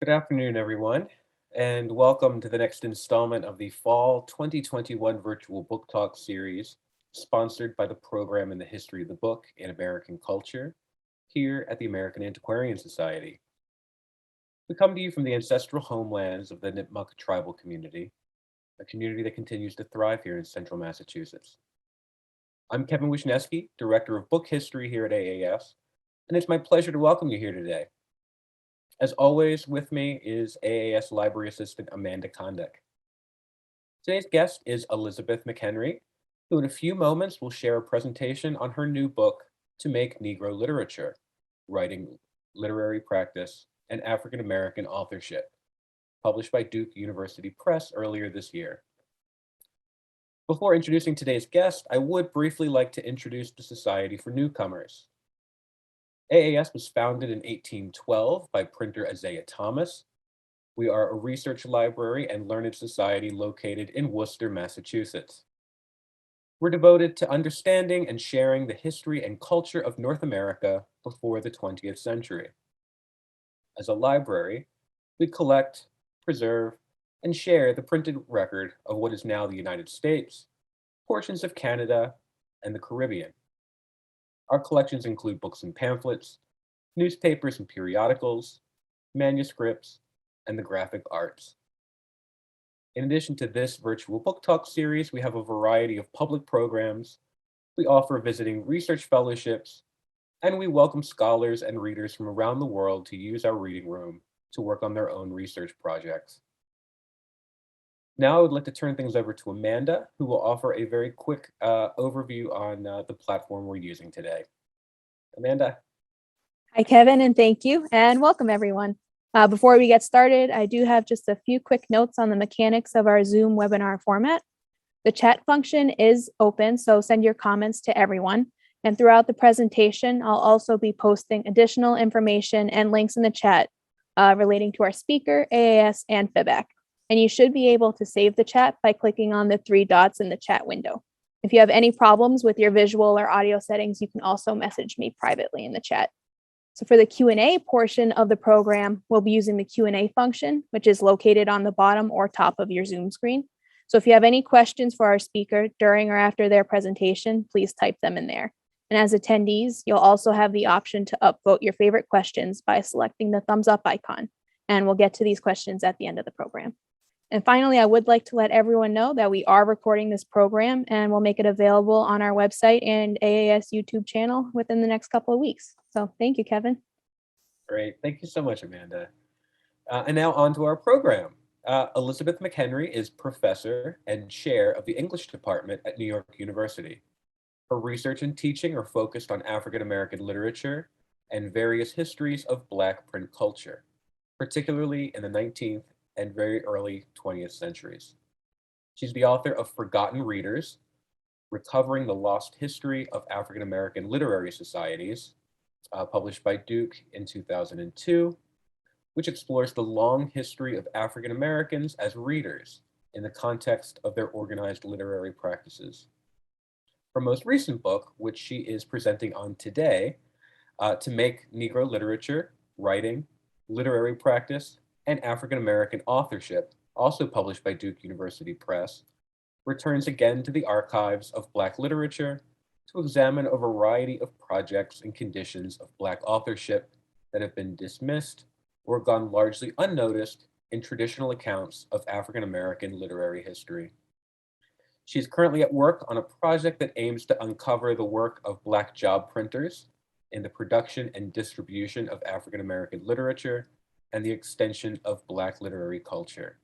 Good afternoon, everyone, and welcome to the next installment of the Fall 2021 Virtual Book Talk series, sponsored by the Program in the History of the Book in American Culture, here at the American Antiquarian Society. We come to you from the ancestral homelands of the Nipmuc tribal community, a community that continues to thrive here in central Massachusetts. I'm Kevin Wisniewski, Director of Book History here at AAS, and it's my pleasure to welcome you here today. As always, with me is AAS Library Assistant Amanda Kondak. Today's guest is Elizabeth McHenry, who in a few moments will share a presentation on her new book, To Make Negro Literature, Writing, Literary Practice, and African American Authorship, published by Duke University Press earlier this year. Before introducing today's guest, I would briefly like to introduce the Society for Newcomers. AAS was founded in 1812 by printer Isaiah Thomas. We are a research library and learned society located in Worcester, Massachusetts. We're devoted to understanding and sharing the history and culture of North America before the 20th century. As a library, we collect, preserve, and share the printed record of what is now the United States, portions of Canada, and the Caribbean. Our collections include books and pamphlets, newspapers and periodicals, manuscripts, and the graphic arts. In addition to this virtual book talk series, we have a variety of public programs. We offer visiting research fellowships, and we welcome scholars and readers from around the world to use our reading room to work on their own research projects. Now I would like to turn things over to Amanda, who will offer a very quick overview on the platform we're using today. Amanda. Hi, Kevin, and thank you, and welcome, everyone. Before we get started, I do have just a few quick notes on the mechanics of our Zoom webinar format. The chat function is open, so send your comments to everyone. And throughout the presentation, I'll also be posting additional information and links in the chat relating to our speaker, AAS, and FIBAC. And you should be able to save the chat by clicking on the three dots in the chat window. If you have any problems with your visual or audio settings, you can also message me privately in the chat. So for the Q&A portion of the program, we'll be using the Q&A function, which is located on the bottom or top of your Zoom screen. So if you have any questions for our speaker during or after their presentation, please type them in there. And as attendees, you'll also have the option to upvote your favorite questions by selecting the thumbs up icon. And we'll get to these questions at the end of the program. And finally, I would like to let everyone know that we are recording this program and we'll make it available on our website and AAS YouTube channel within the next couple of weeks. So thank you, Kevin. Great. Thank you so much, Amanda. And now on to our program. Elizabeth McHenry is professor and chair of the English department at New York University. Her research and teaching are focused on African American literature and various histories of Black print culture, particularly in the 19th and very early 20th centuries. She's the author of Forgotten Readers, Recovering the Lost History of African American Literary Societies, published by Duke in 2002, which explores the long history of African Americans as readers in the context of their organized literary practices. Her most recent book, which she is presenting on today, To Make Negro Literature, Writing, Literary Practice, and African American Authorship, also published by Duke University Press, returns again to the archives of Black literature to examine a variety of projects and conditions of Black authorship that have been dismissed or gone largely unnoticed in traditional accounts of African American literary history. She is currently at work on a project that aims to uncover the work of Black job printers in the production and distribution of African American literature and the extension of Black literary culture.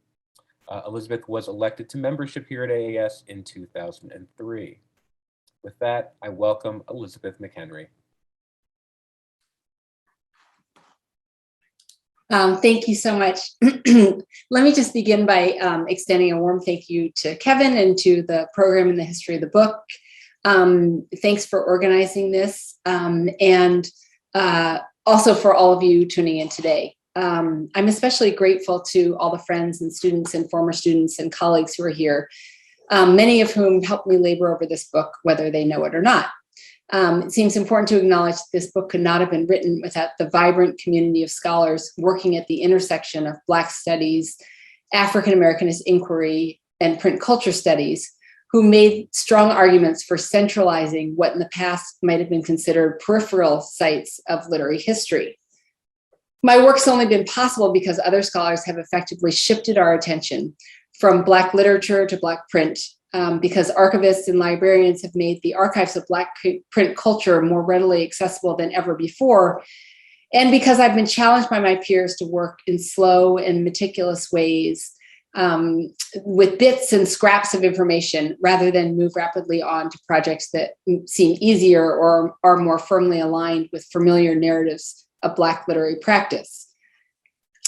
Elizabeth was elected to membership here at AAS in 2003. With that, I welcome Elizabeth McHenry. Thank you so much. Let me just begin by extending a warm thank you to Kevin and to the program in the history of the book. Thanks for organizing this and also for all of you tuning in today. I'm especially grateful to all the friends and students and former students and colleagues who are here, many of whom helped me labor over this book, whether they know it or not. It seems important to acknowledge that this book could not have been written without the vibrant community of scholars working at the intersection of Black studies, African Americanist inquiry, and print culture studies, who made strong arguments for centralizing what in the past might have been considered peripheral sites of literary history. My work's only been possible because other scholars have effectively shifted our attention from Black literature to Black print, because archivists and librarians have made the archives of Black print culture more readily accessible than ever before, and because I've been challenged by my peers to work in slow and meticulous ways with bits and scraps of information rather than move rapidly on to projects that seem easier or are more firmly aligned with familiar narratives of Black literary practice.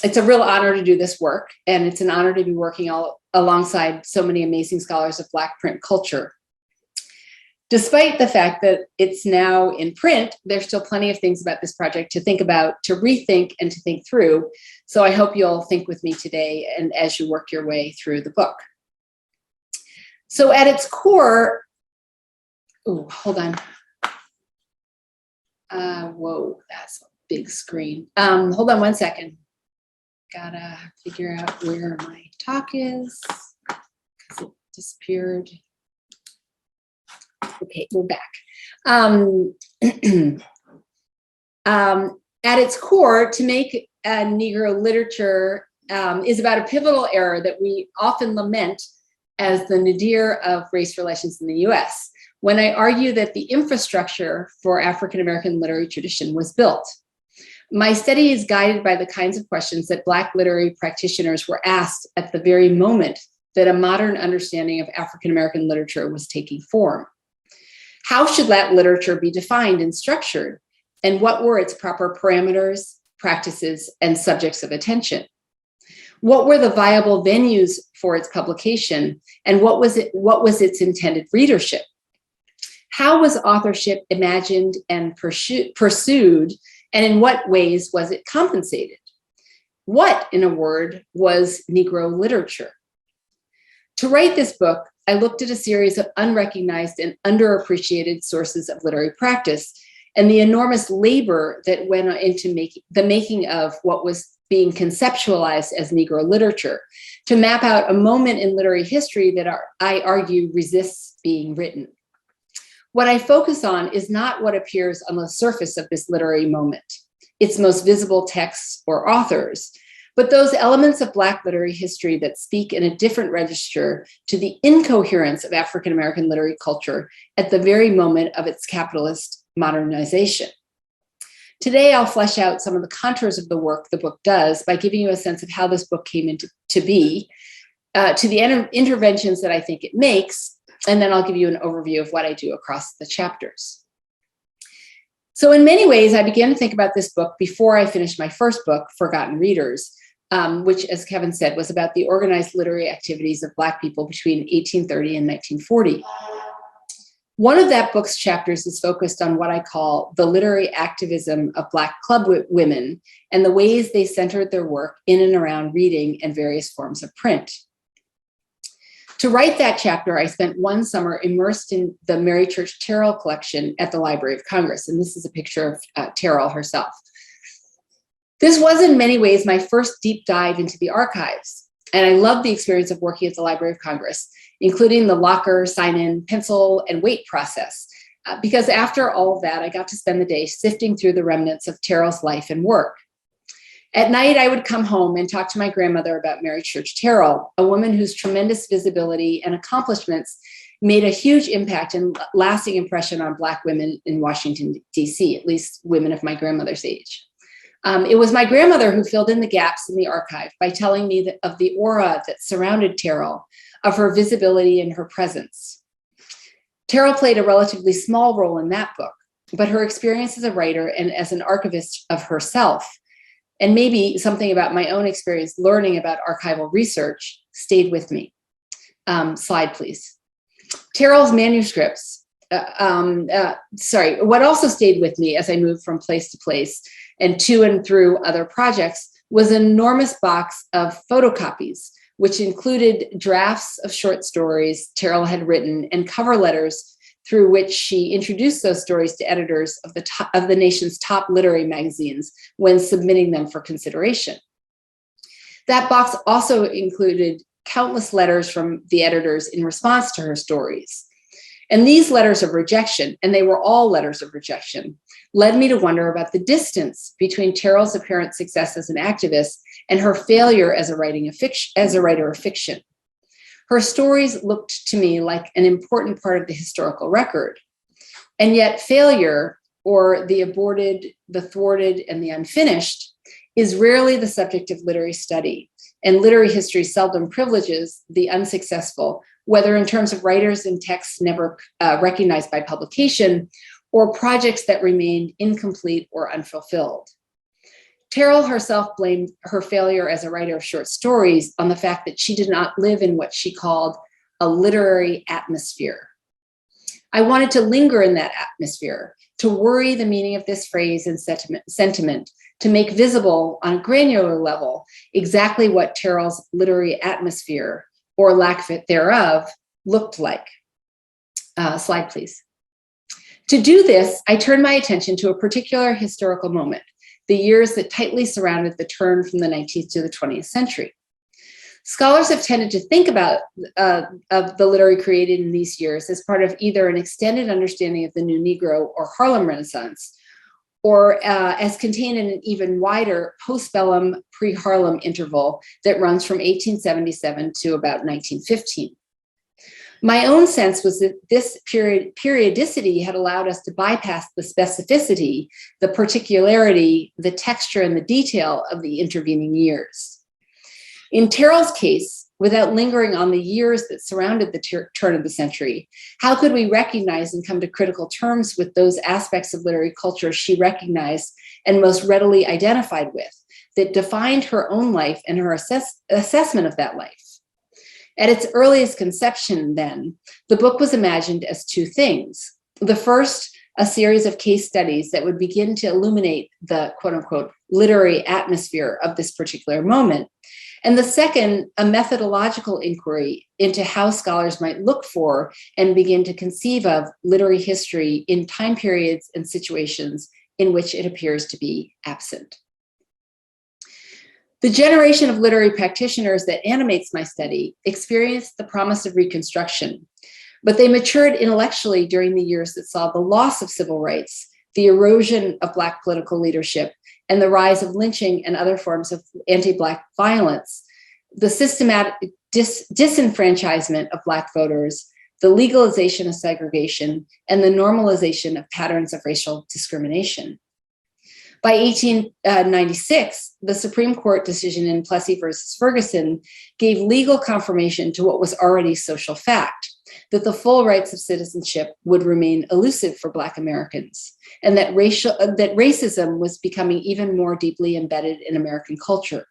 It's a real honor to do this work, and it's an honor to be working alongside so many amazing scholars of Black print culture. Despite the fact that it's now in print, there's still plenty of things about this project to think about, to rethink, and to think through. So I hope you'll think with me today and as you work your way through the book. So at its core, hold on. Whoa, that's a big screen. Hold on one second. Gotta figure out where my talk is, because it disappeared. Okay, we're back. At its core, to make Negro literature is about a pivotal era that we often lament as the nadir of race relations in the US, when I argue that the infrastructure for African-American literary tradition was built. My study is guided by the kinds of questions that Black literary practitioners were asked at the very moment that a modern understanding of African-American literature was taking form. How should that literature be defined and structured? And what were its proper parameters, practices, and subjects of attention? What were the viable venues for its publication? And what was its intended readership? How was authorship imagined and pursued? And in what ways was it compensated? What, in a word, was Negro literature? To write this book, I looked at a series of unrecognized and underappreciated sources of literary practice and the enormous labor that went into the making of what was being conceptualized as Negro literature, to map out a moment in literary history that I argue resists being written. What I focus on is not what appears on the surface of this literary moment, its most visible texts or authors, but those elements of Black literary history that speak in a different register to the incoherence of African-American literary culture at the very moment of its capitalist modernization. Today, I'll flesh out some of the contours of the work the book does by giving you a sense of how this book came into be, to the interventions that I think it makes, and then I'll give you an overview of what I do across the chapters. So in many ways, I began to think about this book before I finished my first book, Forgotten Readers, which, as Kevin said, was about the organized literary activities of Black people between 1830 and 1940. One of that book's chapters is focused on what I call the literary activism of Black club women and the ways they centered their work in and around reading and various forms of print. To write that chapter, I spent one summer immersed in the Mary Church Terrell collection at the Library of Congress, and this is a picture of Terrell herself. This was in many ways my first deep dive into the archives, and I loved the experience of working at the Library of Congress, including the locker, sign-in, pencil, and wait process, because after all of that, I got to spend the day sifting through the remnants of Terrell's life and work. At night, I would come home and talk to my grandmother about Mary Church Terrell, a woman whose tremendous visibility and accomplishments made a huge impact and lasting impression on Black women in Washington, D.C., at least women of my grandmother's age. It was my grandmother who filled in the gaps in the archive by telling me of the aura that surrounded Terrell, of her visibility and her presence. Terrell played a relatively small role in that book, but her experience as a writer and as an archivist of herself, and maybe something about my own experience learning about archival research, stayed with me. Slide, please. Terrell's manuscripts, what also stayed with me as I moved from place to place and to and through other projects was an enormous box of photocopies, which included drafts of short stories Terrell had written and cover letters through which she introduced those stories to editors of the nation's top literary magazines when submitting them for consideration. That box also included countless letters from the editors in response to her stories. And these letters of rejection, and they were all letters of rejection, led me to wonder about the distance between Terrell's apparent success as an activist and her failure as a writer of fiction. Her stories looked to me like an important part of the historical record. And yet failure, or the aborted, the thwarted, and the unfinished, is rarely the subject of literary study. And literary history seldom privileges the unsuccessful, whether in terms of writers and texts never recognized by publication, or projects that remained incomplete or unfulfilled. Terrell herself blamed her failure as a writer of short stories on the fact that she did not live in what she called a literary atmosphere. I wanted to linger in that atmosphere, to worry the meaning of this phrase and sentiment, to make visible on a granular level exactly what Terrell's literary atmosphere, or lack thereof, looked like. Slide, please. To do this, I turned my attention to a particular historical moment, the years that tightly surrounded the turn from the 19th to the 20th century. Scholars have tended to think about of the literary created in these years as part of either an extended understanding of the New Negro or Harlem Renaissance, or as contained in an even wider postbellum pre-Harlem interval that runs from 1877 to about 1915. My own sense was that this periodicity had allowed us to bypass the specificity, the particularity, the texture, and the detail of the intervening years. In Terrell's case, without lingering on the years that surrounded the turn of the century, how could we recognize and come to critical terms with those aspects of literary culture she recognized and most readily identified with, that defined her own life and her assessment of that life? At its earliest conception, then, the book was imagined as two things. The first, a series of case studies that would begin to illuminate the quote-unquote literary atmosphere of this particular moment. And the second, a methodological inquiry into how scholars might look for and begin to conceive of literary history in time periods and situations in which it appears to be absent. The generation of literary practitioners that animates my study experienced the promise of Reconstruction, but they matured intellectually during the years that saw the loss of civil rights, the erosion of Black political leadership, and the rise of lynching and other forms of anti-Black violence, the systematic disenfranchisement of Black voters, the legalization of segregation, and the normalization of patterns of racial discrimination. By 1896, the Supreme Court decision in Plessy versus Ferguson gave legal confirmation to what was already social fact, that the full rights of citizenship would remain elusive for Black Americans, and that racism was becoming even more deeply embedded in American culture.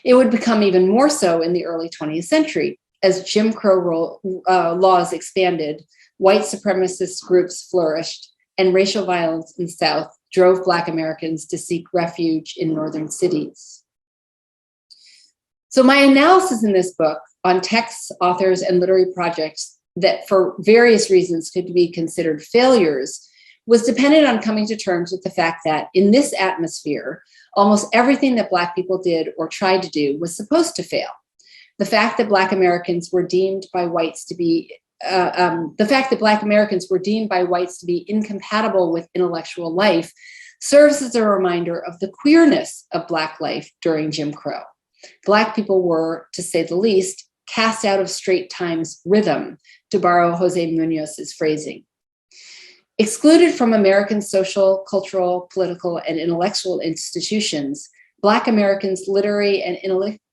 It would become even more so in the early 20th century, as Jim Crow laws expanded, white supremacist groups flourished, and racial violence in the South drove Black Americans to seek refuge in northern cities. So my analysis in this book on texts, authors, and literary projects that for various reasons could be considered failures was dependent on coming to terms with the fact that in this atmosphere, almost everything that Black people did or tried to do was supposed to fail. The fact that Black Americans were deemed by whites to be incompatible with intellectual life serves as a reminder of the queerness of Black life during Jim Crow. Black people were, to say the least, cast out of straight time's rhythm, to borrow Jose Munoz's phrasing. Excluded from American social, cultural, political, and intellectual institutions, Black Americans' literary and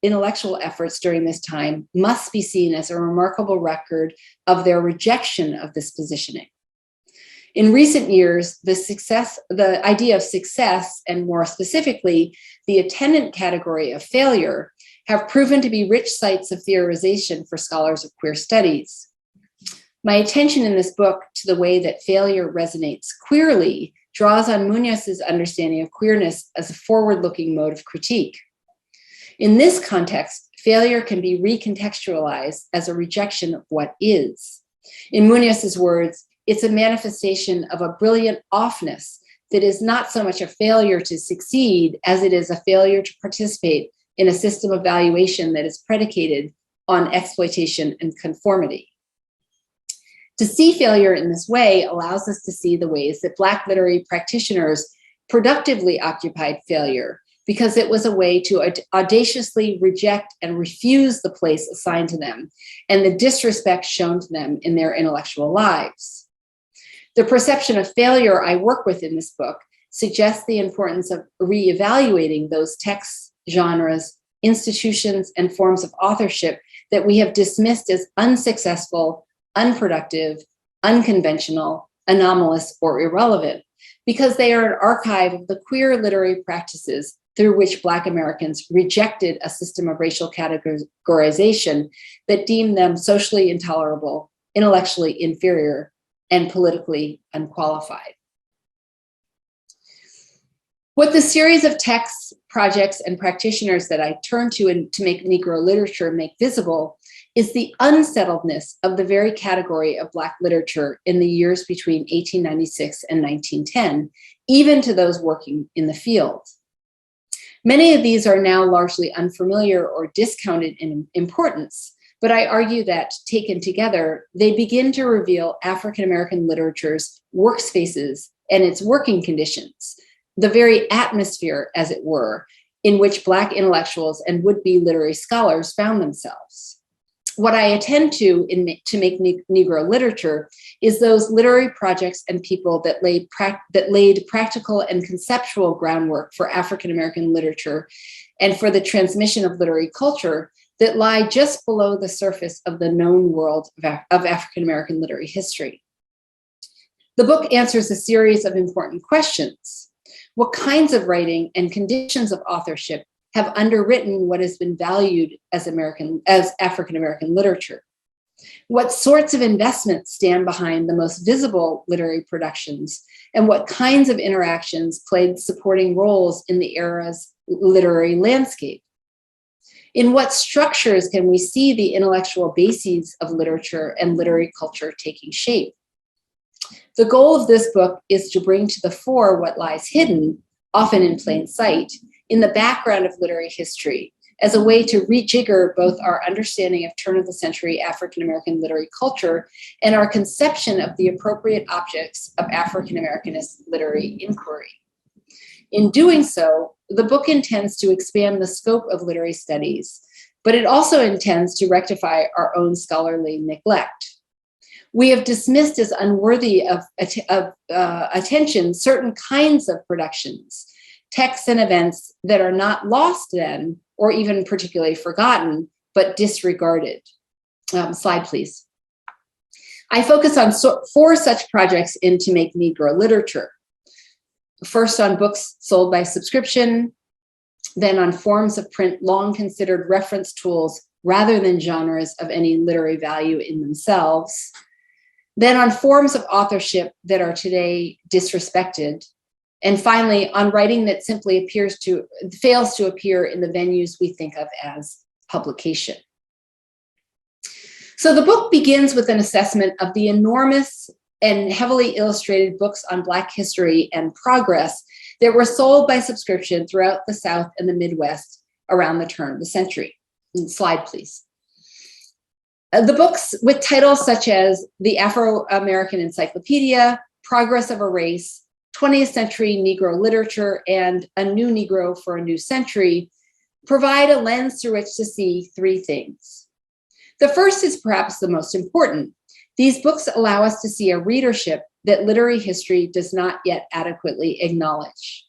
intellectual efforts during this time must be seen as a remarkable record of their rejection of this positioning. In recent years, the idea of success, and more specifically, the attendant category of failure, have proven to be rich sites of theorization for scholars of queer studies. My attention in this book to the way that failure resonates queerly draws on Munoz's understanding of queerness as a forward-looking mode of critique. In this context, failure can be recontextualized as a rejection of what is. In Munoz's words, it's a manifestation of a brilliant offness that is not so much a failure to succeed as it is a failure to participate in a system of valuation that is predicated on exploitation and conformity. To see failure in this way allows us to see the ways that Black literary practitioners productively occupied failure, because it was a way to audaciously reject and refuse the place assigned to them and the disrespect shown to them in their intellectual lives. The perception of failure I work with in this book suggests the importance of reevaluating those texts, genres, institutions, and forms of authorship that we have dismissed as unsuccessful, unproductive, unconventional, anomalous, or irrelevant, because they are an archive of the queer literary practices through which Black Americans rejected a system of racial categorization that deemed them socially intolerable, intellectually inferior, and politically unqualified. What the series of texts, projects, and practitioners that I turn to make Negro literature make visible is the unsettledness of the very category of Black literature in the years between 1896 and 1910, even to those working in the field. Many of these are now largely unfamiliar or discounted in importance, but I argue that, taken together, they begin to reveal African American literature's workspaces and its working conditions, the very atmosphere, as it were, in which Black intellectuals and would-be literary scholars found themselves. What I attend to make Negro literature is those literary projects and people that laid practical and conceptual groundwork for African American literature and for the transmission of literary culture that lie just below the surface of the known world of African American literary history. The book answers a series of important questions. What kinds of writing and conditions of authorship have underwritten what has been valued as African American literature? What sorts of investments stand behind the most visible literary productions, and what kinds of interactions played supporting roles in the era's literary landscape? In what structures can we see the intellectual bases of literature and literary culture taking shape? The goal of this book is to bring to the fore what lies hidden, often in plain sight, in the background of literary history, as a way to rejigger both our understanding of turn-of-the-century African-American literary culture and our conception of the appropriate objects of African-Americanist literary inquiry. In doing so, the book intends to expand the scope of literary studies, but it also intends to rectify our own scholarly neglect. We have dismissed as unworthy of attention certain kinds of productions, texts and events that are not lost then, or even particularly forgotten, but disregarded. Slide, please. I focus on 4 such projects in To Make Negro Literature. First, on books sold by subscription, then on forms of print long considered reference tools rather than genres of any literary value in themselves, then on forms of authorship that are today disrespected, and finally, on writing that simply fails to appear in the venues we think of as publication. So the book begins with an assessment of the enormous and heavily illustrated books on Black history and progress that were sold by subscription throughout the South and the Midwest around the turn of the century. Slide, please. The books with titles such as The Afro-American Encyclopedia, Progress of a Race, 20th Century Negro Literature, and A New Negro for a New Century provide a lens through which to see 3 things. The first is perhaps the most important. These books allow us to see a readership that literary history does not yet adequately acknowledge.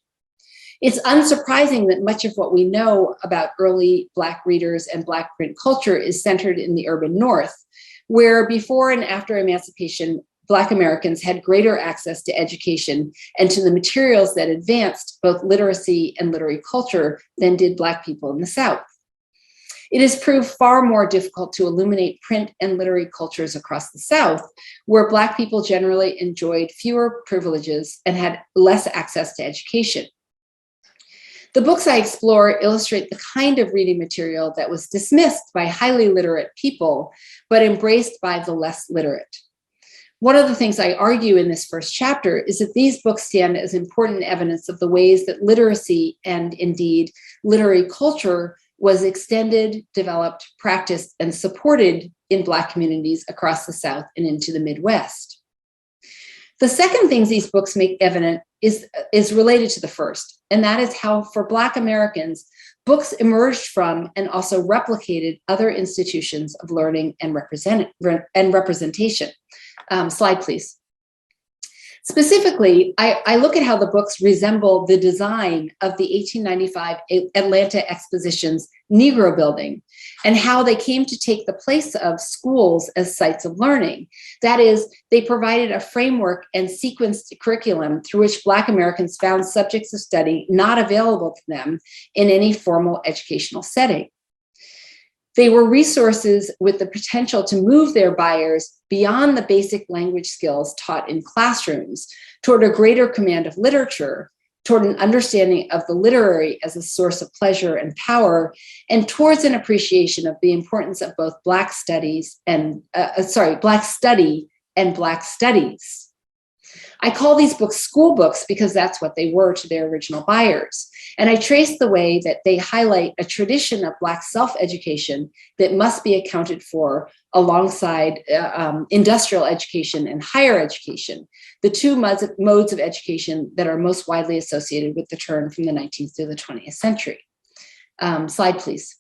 It's unsurprising that much of what we know about early Black readers and Black print culture is centered in the urban North, where before and after emancipation, Black Americans had greater access to education and to the materials that advanced both literacy and literary culture than did Black people in the South. It has proved far more difficult to illuminate print and literary cultures across the South, where Black people generally enjoyed fewer privileges and had less access to education. The books I explore illustrate the kind of reading material that was dismissed by highly literate people, but embraced by the less literate. One of the things I argue in this first chapter is that these books stand as important evidence of the ways that literacy and indeed literary culture was extended, developed, practiced, and supported in Black communities across the South and into the Midwest. The second thing these books make evident is related to the first, and that is how for Black Americans, books emerged from and also replicated other institutions of learning and representation. Slide, please. Specifically, I look at how the books resemble the design of the 1895 Atlanta Exposition's Negro building and how they came to take the place of schools as sites of learning. That is, they provided a framework and sequenced curriculum through which Black Americans found subjects of study not available to them in any formal educational setting. They were resources with the potential to move their buyers beyond the basic language skills taught in classrooms toward a greater command of literature, toward an understanding of the literary as a source of pleasure and power, and towards an appreciation of the importance of both Black studies and Black study and Black studies. I call these books school books because that's what they were to their original buyers. And I trace the way that they highlight a tradition of Black self-education that must be accounted for alongside industrial education and higher education, the two modes of education that are most widely associated with the turn from the 19th to the 20th century. Slide, please.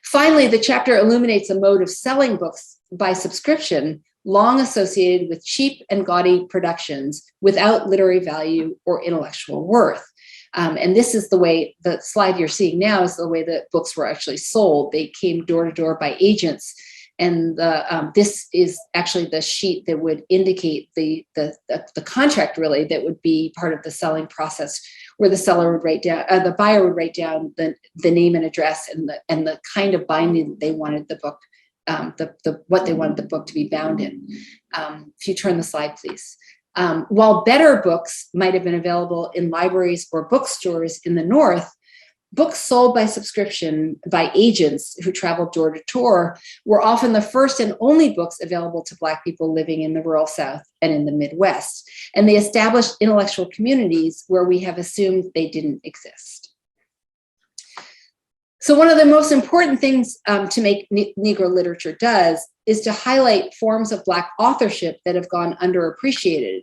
Finally, the chapter illuminates a mode of selling books by subscription long associated with cheap and gaudy productions without literary value or intellectual worth. And this is the way, the slide you're seeing now is the way that books were actually sold. They came door to door by agents. And this is actually the sheet that would indicate the contract, really, that would be part of the selling process, where the seller would write down, the buyer would write down the name and address and the kind of binding that they wanted the book, what they wanted the book to be bound in. If you turn the slide, please. While better books might have been available in libraries or bookstores in the North, books sold by subscription by agents who traveled door to door were often the first and only books available to Black people living in the rural South and in the Midwest. And they established intellectual communities where we have assumed they didn't exist. So one of the most important things to make Negro literature does is to highlight forms of Black authorship that have gone underappreciated.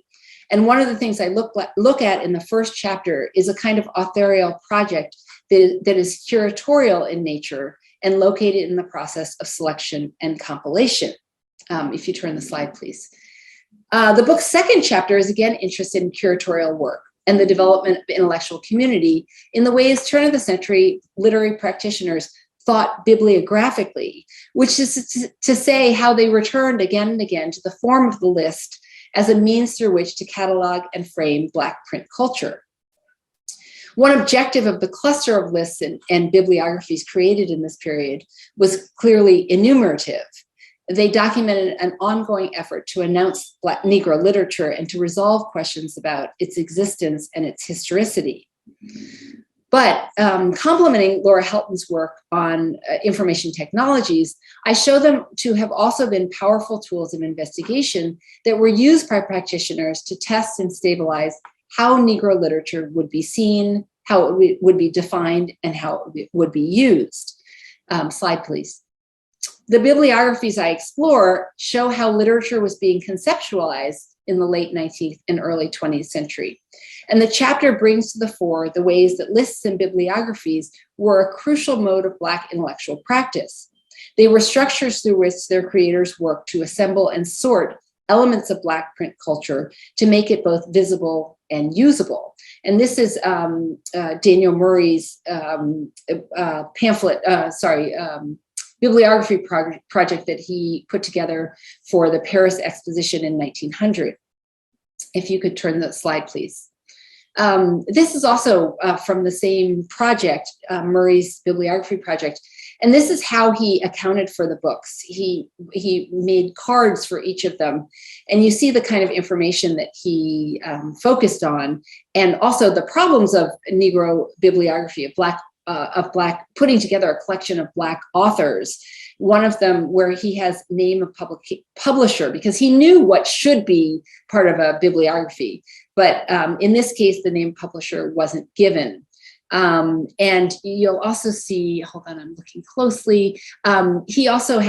And one of the things I look at in the first chapter is a kind of authorial project that is curatorial in nature and located in the process of selection and compilation. If you turn the slide, please. The book's second chapter is again interested in curatorial work and the development of intellectual community in the ways turn of the century literary practitioners thought bibliographically, which is to say how they returned again and again to the form of the list as a means through which to catalog and frame Black print culture. One objective of the cluster of lists and bibliographies created in this period was clearly enumerative. They documented an ongoing effort to announce Black Negro literature and to resolve questions about its existence and its historicity. But complementing Laura Helton's work on information technologies, I show them to have also been powerful tools of investigation that were used by practitioners to test and stabilize how Negro literature would be seen, how it would be defined, and how it would be used. Slide, please. The bibliographies I explore show how literature was being conceptualized in the late 19th and early 20th century. And the chapter brings to the fore the ways that lists and bibliographies were a crucial mode of Black intellectual practice. They were structures through which their creators worked to assemble and sort elements of Black print culture to make it both visible and usable. And this is Daniel Murray's bibliography project that he put together for the Paris Exposition in 1900. If you could turn the slide, please. This is also from the same project, Murray's bibliography project. And this is how he accounted for the books. He made cards for each of them. And you see the kind of information that he focused on, and also the problems of Negro bibliography, of Black putting together a collection of Black authors One of them where he has name of publisher, because he knew what should be part of a bibliography. But in this case, the name publisher wasn't given. And you'll also see, hold on, I'm looking closely. He also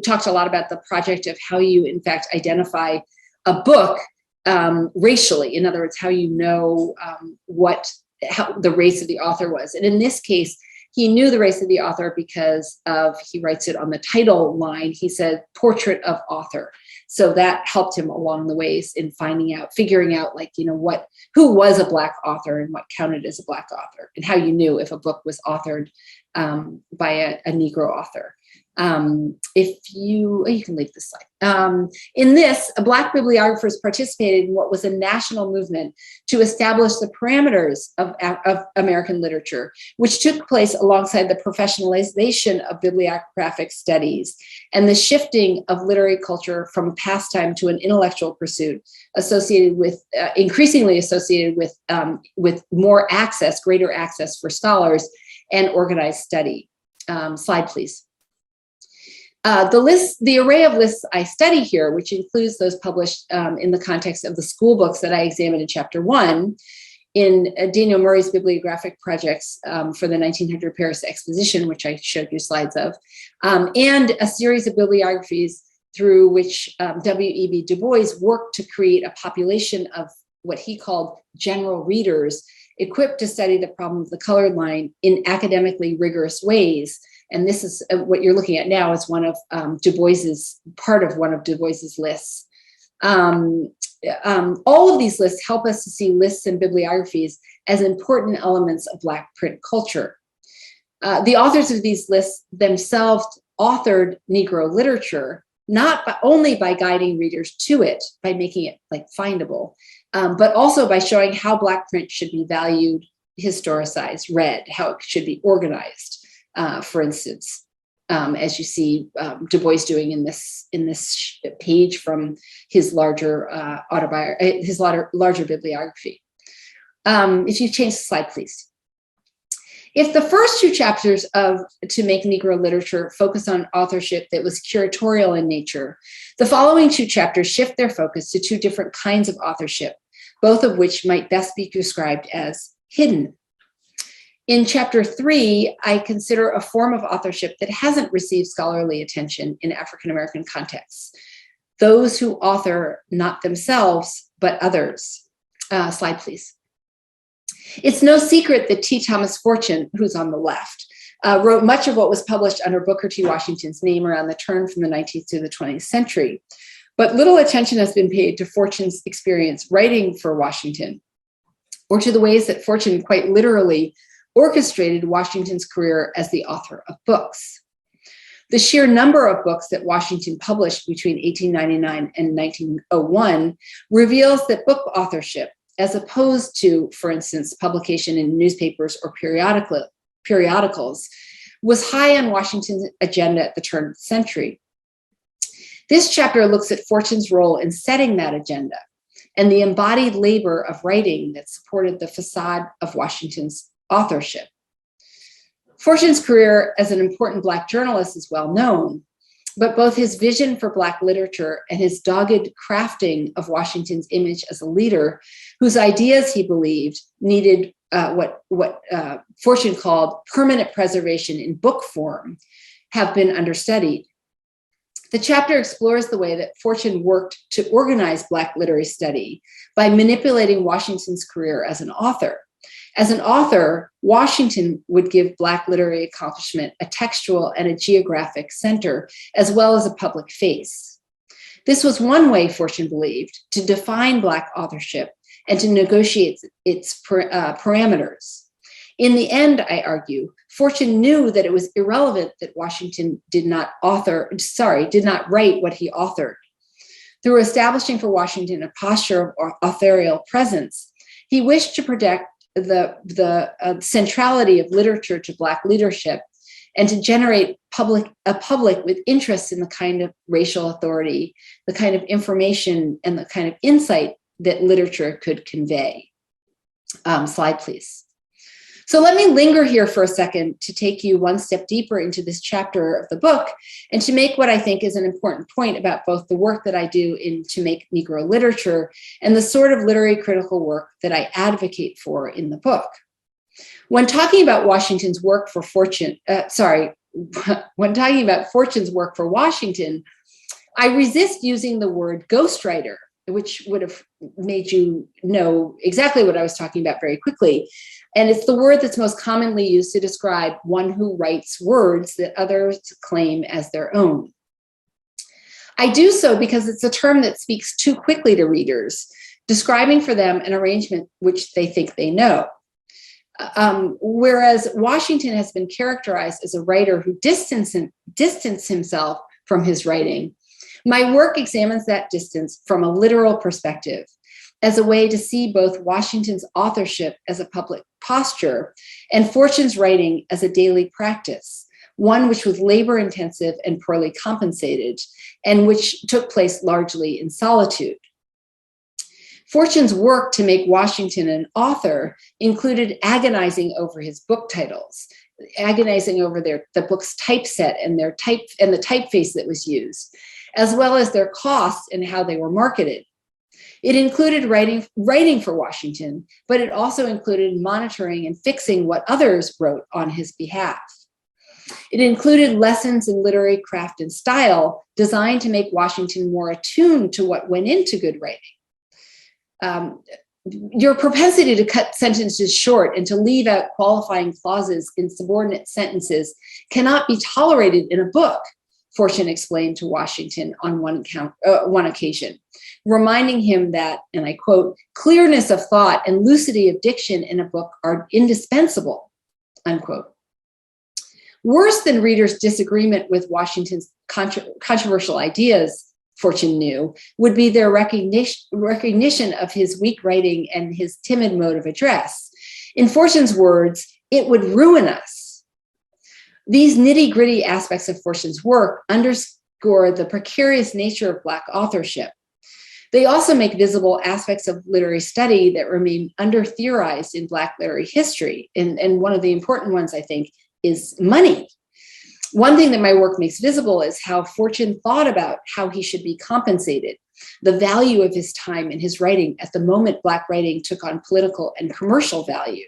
talked a lot about the project of how you, in fact, identify a book racially. In other words, how you know how the race of the author was. And in this case, he knew the race of the author because he writes it on the title line. He said, portrait of author. So that helped him along the ways in figuring out, like, who was a Black author and what counted as a Black author, and how you knew if a book was authored by a Negro author. You can leave this slide. In this, Black bibliographers participated in what was a national movement to establish the parameters of American literature, which took place alongside the professionalization of bibliographic studies and the shifting of literary culture from a pastime to an intellectual pursuit, increasingly associated with greater access for scholars and organized study. Slide, please. The array of lists I study here, which includes those published in the context of the school books that I examined in chapter 1, in Daniel Murray's bibliographic projects for the 1900 Paris Exposition, which I showed you slides of, and a series of bibliographies through which W.E.B. Du Bois worked to create a population of what he called general readers, equipped to study the problem of the colored line in academically rigorous ways. And this is what you're looking at now is part of one of Du Bois's lists. All of these lists help us to see lists and bibliographies as important elements of Black print culture. The authors of these lists themselves authored Negro literature, not only by guiding readers to it, by making it findable, but also by showing how Black print should be valued, historicized, read, how it should be organized. For instance, as you see Du Bois doing in this page from his larger larger bibliography. If you change the slide, please. If the first two chapters of To Make Negro Literature focus on authorship that was curatorial in nature, the following two chapters shift their focus to two different kinds of authorship, both of which might best be described as hidden. In chapter 3, I consider a form of authorship that hasn't received scholarly attention in African-American contexts. Those who author not themselves, but others. Slide, please. It's no secret that T. Thomas Fortune, who's on the left, wrote much of what was published under Booker T. Washington's name around the turn from the 19th to the 20th century. But little attention has been paid to Fortune's experience writing for Washington, or to the ways that Fortune quite literally orchestrated Washington's career as the author of books. The sheer number of books that Washington published between 1899 and 1901 reveals that book authorship, as opposed to, for instance, publication in newspapers or periodicals, was high on Washington's agenda at the turn of the century. This chapter looks at Fortune's role in setting that agenda and the embodied labor of writing that supported the facade of Washington's authorship. Fortune's career as an important Black journalist is well known, but both his vision for Black literature and his dogged crafting of Washington's image as a leader, whose ideas he believed needed what Fortune called permanent preservation in book form, have been understudied. The chapter explores the way that Fortune worked to organize Black literary study by manipulating Washington's career as an author. As an author, Washington would give Black literary accomplishment a textual and a geographic center, as well as a public face. This was one way, Fortune believed, to define Black authorship and to negotiate its parameters. In the end, I argue, Fortune knew that it was irrelevant that Washington did not write what he authored. Through establishing for Washington a posture of authorial presence, he wished to protect the centrality of literature to Black leadership and to generate a public with interest in the kind of racial authority, the kind of information, and the kind of insight that literature could convey. Slide, please. So let me linger here for a second to take you one step deeper into this chapter of the book and to make what I think is an important point about both the work that I do in To Make Negro Literature and the sort of literary critical work that I advocate for in the book. When talking about Washington's work for when talking about Fortune's work for Washington, I resist using the word ghostwriter, which would have made you know exactly what I was talking about very quickly. And it's the word that's most commonly used to describe one who writes words that others claim as their own. I do so because it's a term that speaks too quickly to readers, describing for them an arrangement which they think they know. Whereas Washington has been characterized as a writer who distanced himself from his writing, my work examines that distance from a literal perspective as a way to see both Washington's authorship as a public posture and Fortune's writing as a daily practice, one which was labor-intensive and poorly compensated, and which took place largely in solitude. Fortune's work to make Washington an author included agonizing over his book titles, agonizing over the book's typeset and the typeface that was used, as well as their costs and how they were marketed. It included writing for Washington, but it also included monitoring and fixing what others wrote on his behalf. It included lessons in literary craft and style designed to make Washington more attuned to what went into good writing. Your propensity to cut sentences short and to leave out qualifying clauses in subordinate sentences cannot be tolerated in a book, Fortune explained to Washington on one occasion, reminding him that, and I quote, "clearness of thought and lucidity of diction in a book are indispensable," unquote. Worse than readers' disagreement with Washington's controversial ideas, Fortune knew, would be their recognition of his weak writing and his timid mode of address. In Fortune's words, "it would ruin us." These nitty-gritty aspects of Fortune's work underscore the precarious nature of Black authorship. They also make visible aspects of literary study that remain under-theorized in Black literary history. And one of the important ones, I think, is money. One thing that my work makes visible is how Fortune thought about how he should be compensated, the value of his time and his writing at the moment Black writing took on political and commercial value,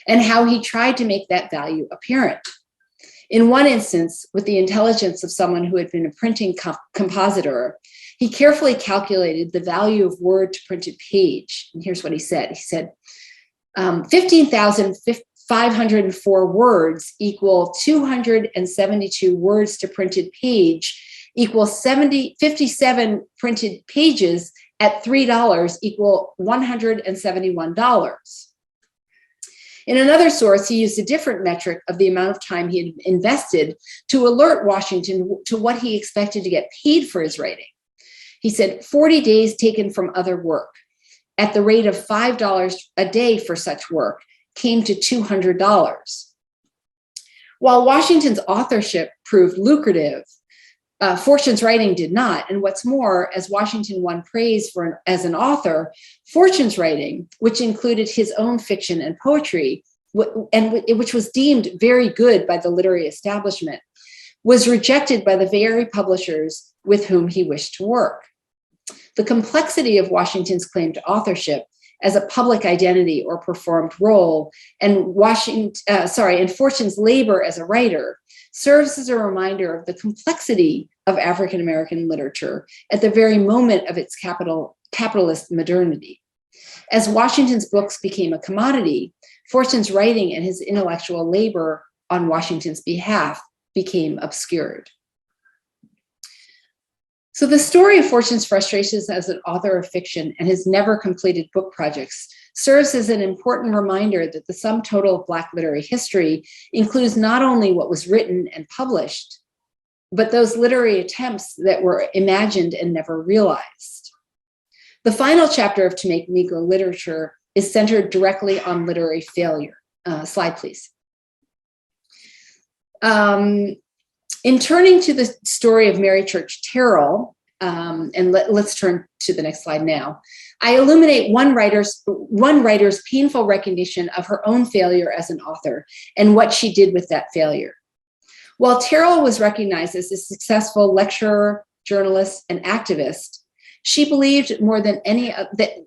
and how he tried to make that value apparent. In one instance, with the intelligence of someone who had been a printing compositor, he carefully calculated the value of word to printed page. And here's what he said. He said, 15,504 words equal 272 words to printed page equal 57 printed pages at $3 equal $171. In another source, he used a different metric of the amount of time he had invested to alert Washington to what he expected to get paid for his writing. He said 40 days taken from other work at the rate of $5 a day for such work came to $200. While Washington's authorship proved lucrative, Fortune's writing did not. And what's more, as Washington won praise as an author, Fortune's writing, which included his own fiction and poetry, and which was deemed very good by the literary establishment, was rejected by the very publishers with whom he wished to work. The complexity of Washington's claim to authorship as a public identity or performed role, and Fortune's labor as a writer serves as a reminder of the complexity of African-American literature at the very moment of its capitalist modernity. As Washington's books became a commodity, Fortune's writing and his intellectual labor on Washington's behalf became obscured. So the story of Fortune's frustrations as an author of fiction and his never completed book projects serves as an important reminder that the sum total of Black literary history includes not only what was written and published, but those literary attempts that were imagined and never realized. The final chapter of To Make Negro Literature is centered directly on literary failure. Slide, please. In turning to the story of Mary Church Terrell, And let's turn to the next slide now. I illuminate one writer's painful recognition of her own failure as an author and what she did with that failure. While Terrell was recognized as a successful lecturer, journalist, and activist, she believed more than any other.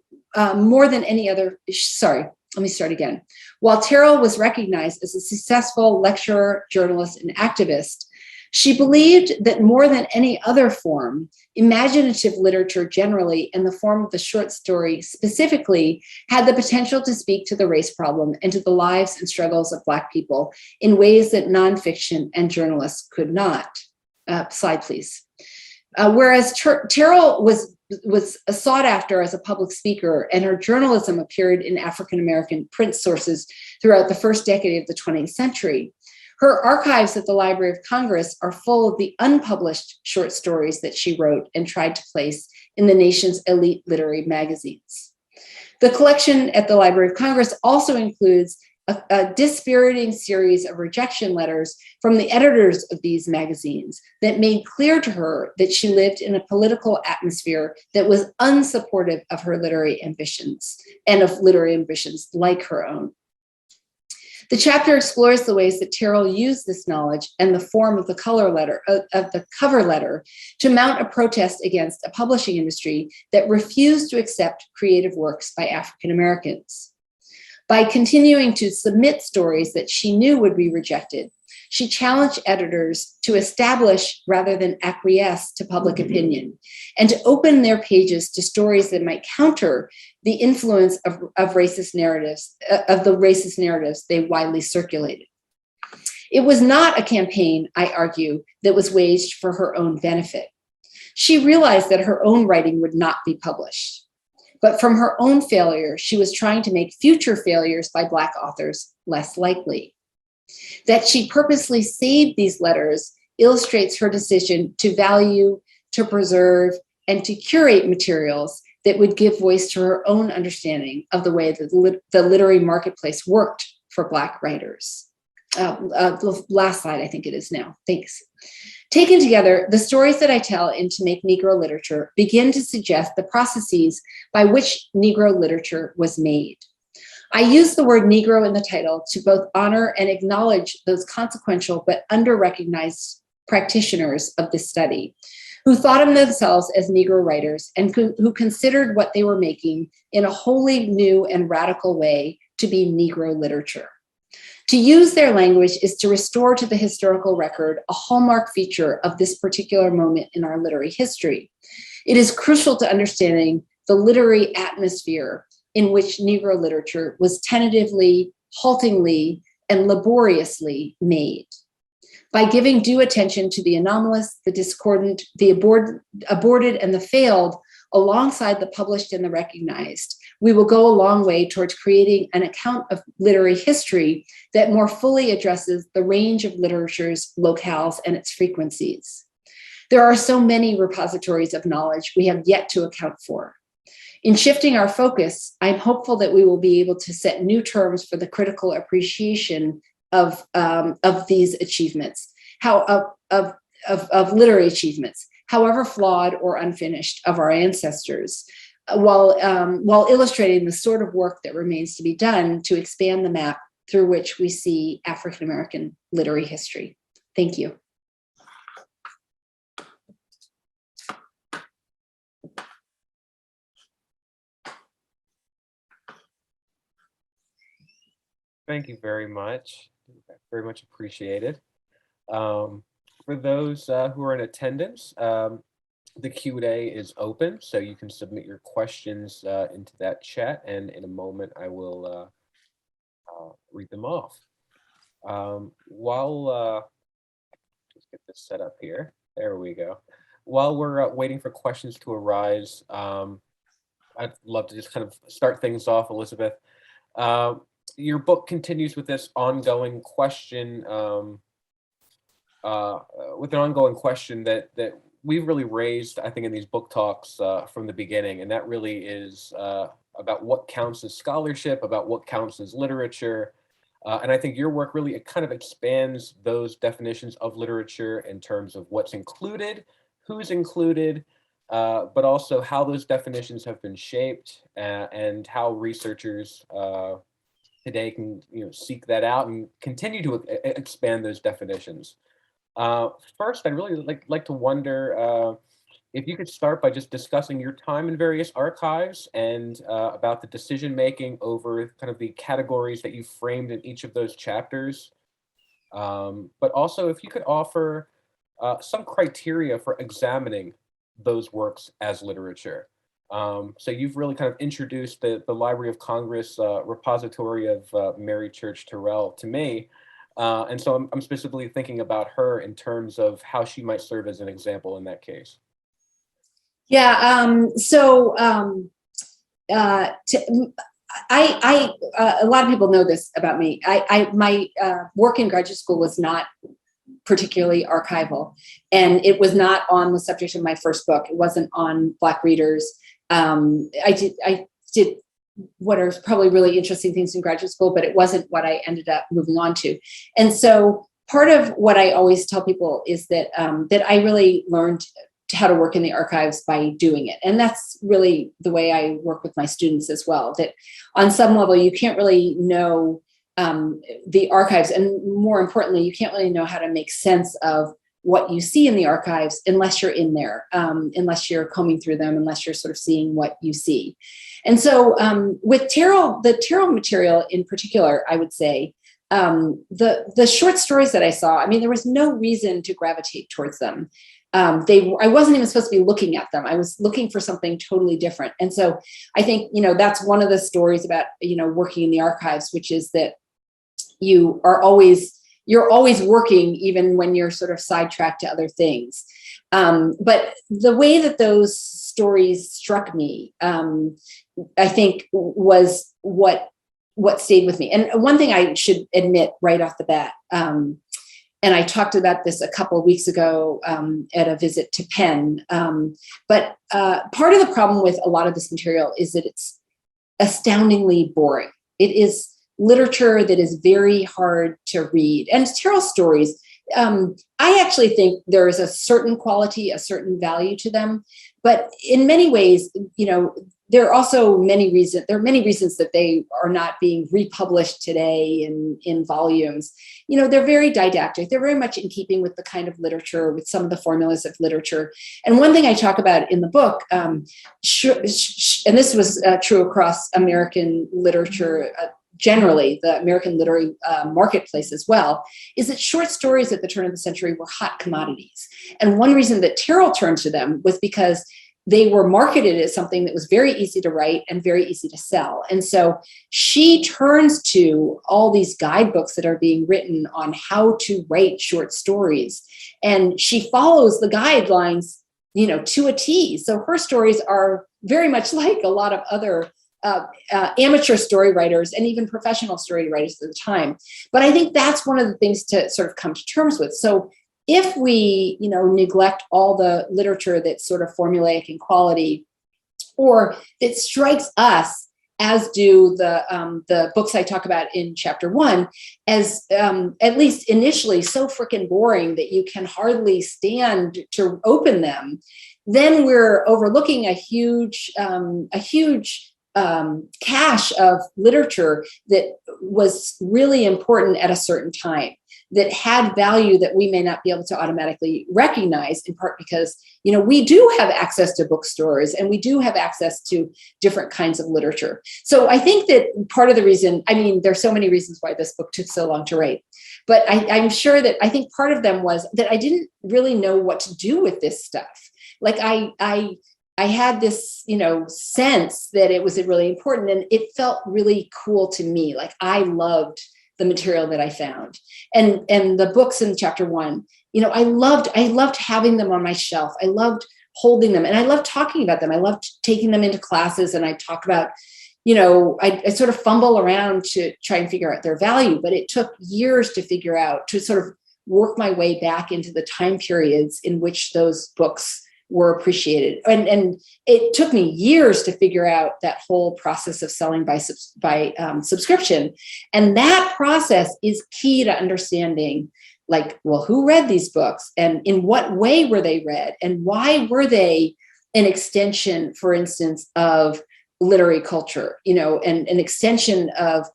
Let me start again. While Terrell was recognized as a successful lecturer, journalist, and activist, she believed that more than any other form, imaginative literature generally, and the form of the short story specifically, had the potential to speak to the race problem and to the lives and struggles of Black people in ways that nonfiction and journalists could not. Slide, please. Whereas Terrell was sought after as a public speaker, and her journalism appeared in African-American print sources throughout the first decade of the 20th century. Her archives at the Library of Congress are full of the unpublished short stories that she wrote and tried to place in the nation's elite literary magazines. The collection at the Library of Congress also includes a dispiriting series of rejection letters from the editors of these magazines that made clear to her that she lived in a political atmosphere that was unsupportive of her literary ambitions and of literary ambitions like her own. The chapter explores the ways that Terrell used this knowledge and the form of the cover letter to mount a protest against a publishing industry that refused to accept creative works by African Americans. By continuing to submit stories that she knew would be rejected, she challenged editors to establish rather than acquiesce to public opinion, and to open their pages to stories that might counter the influence of racist narratives, of the racist narratives they widely circulated. It was not a campaign, I argue, that was waged for her own benefit. She realized that her own writing would not be published. But from her own failure, she was trying to make future failures by Black authors less likely. That she purposely saved these letters illustrates her decision to value, to preserve, and to curate materials that would give voice to her own understanding of the way that the literary marketplace worked for Black writers. The last slide, I think it is now. Thanks. Taken together, the stories that I tell in To Make Negro Literature begin to suggest the processes by which Negro literature was made. I use the word Negro in the title to both honor and acknowledge those consequential but under-recognized practitioners of this study, who thought of themselves as Negro writers and who considered what they were making in a wholly new and radical way to be Negro literature. To use their language is to restore to the historical record a hallmark feature of this particular moment in our literary history. It is crucial to understanding the literary atmosphere in which Negro literature was tentatively, haltingly, and laboriously made. By giving due attention to the anomalous, the discordant, the aborted, and the failed, alongside the published and the recognized, we will go a long way towards creating an account of literary history that more fully addresses the range of literature's locales and its frequencies. There are so many repositories of knowledge we have yet to account for. In shifting our focus, I'm hopeful that we will be able to set new terms for the critical appreciation of these achievements, of literary achievements, however flawed or unfinished, of our ancestors, while illustrating the sort of work that remains to be done to expand the map through which we see African American literary history. Thank you. Thank you very much. Very much appreciated. For those who are in attendance, the Q&A is open, so you can submit your questions into that chat, and in a moment I will read them off. Just get this set up here. There we go. While we're waiting for questions to arise, I'd love to just kind of start things off, Elizabeth. Your book continues with this ongoing question, that we've really raised, I think, in these book talks from the beginning, and that really is about what counts as scholarship, about what counts as literature. And I think your work really, it kind of expands those definitions of literature in terms of what's included, who's included, but also how those definitions have been shaped and how researchers today can seek that out and continue to expand those definitions. First, I'd really like to wonder if you could start by just discussing your time in various archives and about the decision making over kind of the categories that you framed in each of those chapters. But also, if you could offer some criteria for examining those works as literature. So you've really kind of introduced the Library of Congress repository of Mary Church Terrell to me. And so I'm specifically thinking about her in terms of how she might serve as an example in that case. Yeah. A lot of people know this about me. My work in graduate school was not particularly archival, and it was not on the subject of my first book. It wasn't on Black readers. I did what are probably really interesting things in graduate school, but it wasn't what I ended up moving on to. And so part of what I always tell people is that that I really learned how to work in the archives by doing it. And that's really the way I work with my students as well, that on some level, you can't really know the archives. And more importantly, you can't really know how to make sense of what you see in the archives unless you're in there, unless you're combing through them, unless you're sort of seeing what you see. And so with the Terrell material in particular, I would say, the short stories that I saw, I mean, there was no reason to gravitate towards them. I wasn't even supposed to be looking at them. I was looking for something totally different. And so I think, that's one of the stories about, working in the archives, which is that you're always working, even when you're sort of sidetracked to other things. But the way that those stories struck me, I think was what stayed with me. And one thing I should admit right off the bat, and I talked about this a couple of weeks ago at a visit to Penn. But part of the problem with a lot of this material is that it's astoundingly boring. It is literature that is very hard to read. And Terrell stories, I actually think there is a certain quality, a certain value to them. But in many ways, there are also many reasons that they are not being republished today in volumes. They're very didactic. They're very much in keeping with the kind of literature, with some of the formulas of literature. And one thing I talk about in the book, and this was true across American literature, generally the American literary marketplace as well, is that short stories at the turn of the century were hot commodities. And one reason that Terrell turned to them was because they were marketed as something that was very easy to write and very easy to sell. And so she turns to all these guidebooks that are being written on how to write short stories. And she follows the guidelines, to a T. So her stories are very much like a lot of other amateur story writers and even professional story writers at the time. But I think that's one of the things to sort of come to terms with. So if we, neglect all the literature that's sort of formulaic in quality, or that strikes us, as do the books I talk about in chapter 1, as at least initially so freaking boring that you can hardly stand to open them, then we're overlooking a huge cache of literature that was really important at a certain time, that had value that we may not be able to automatically recognize, in part because, we do have access to bookstores and we do have access to different kinds of literature. So I think that part of the reason, there's so many reasons why this book took so long to write, but I'm sure that I think part of them was that I didn't really know what to do with this stuff. Like I had this, sense that it was really important, and it felt really cool to me. Like I loved the material that I found, and the books in chapter 1, I loved having them on my shelf. I loved holding them, and I loved talking about them. I loved taking them into classes, and I talk about, I sort of fumble around to try and figure out their value, but it took years to figure out, to sort of work my way back into the time periods in which those books were appreciated. And it took me years to figure out that whole process of selling by subscription. And that process is key to understanding, who read these books and in what way were they read and why were they an extension, for instance, of literary culture, and an extension of